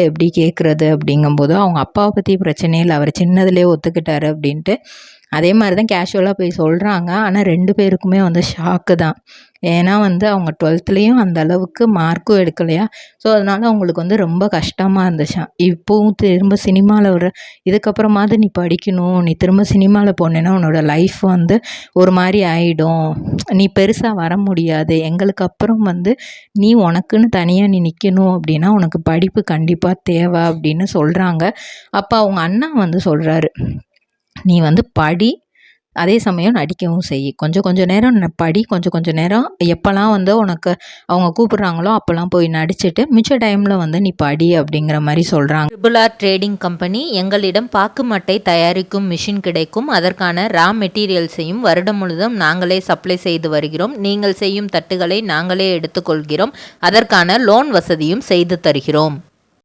எப்படி கேட்குறது அப்படிங்கும்போது, அவங்க அப்பாவை பற்றி பிரச்சனையே இல்லை, அவர் சின்னதுலேயே ஒத்துக்கிட்டாரு அப்படின்ட்டு அதே மாதிரி தான் கேஷுவலாக போய் சொல்கிறாங்க. ஆனால் 2 பேருக்குமே வந்து ஷாக்கு தான். ஏன்னா வந்து அவங்க 12த்துலேயும் அந்த அளவுக்கு மார்க்கும் எடுக்கலையா. ஸோ அதனால அவங்களுக்கு வந்து ரொம்ப கஷ்டமாக இருந்துச்சாம். இப்போவும் திரும்ப சினிமாவில் இதுக்கப்புறமாவது நீ படிக்கணும், நீ திரும்ப சினிமாவில் போனேன்னா உன்னோட லைஃப் வந்து ஒரு மாதிரி ஆகிடும், நீ பெருசாக வர முடியாது, எங்களுக்கு அப்புறம் வந்து நீ உனக்குன்னு தனியாக நீ நிற்கணும் அப்படின்னா உனக்கு படிப்பு கண்டிப்பாக தேவை அப்படின்னு சொல்கிறாங்க. அப்போ அவங்க அண்ணா வந்து சொல்கிறாரு, நீ வந்து படி, அதே சமயம் நடிக்கவும் செய். கொஞ்சம் நேரம் படி, கொஞ்சம் நேரம் எப்போல்லாம் வந்து உனக்கு அவங்க கூப்பிடுறாங்களோ அப்போல்லாம் போய் நடிச்சுட்டு மிச்ச டைமில் வந்து நீ படி அப்படிங்கிற மாதிரி சொல்கிறாங்க. ட்ரிபிள் ஆர் ட்ரேடிங் கம்பெனி, எங்களிடம் பாக்கு மட்டை தயாரிக்கும் மிஷின் கிடைக்கும். அதற்கான ரா மெட்டீரியல்ஸையும் வருடம் முழுதும் நாங்களே சப்ளை செய்து வருகிறோம். நீங்கள் செய்யும் தட்டுகளை நாங்களே எடுத்துக்கொள்கிறோம். அதற்கான லோன் வசதியும் செய்து தருகிறோம்.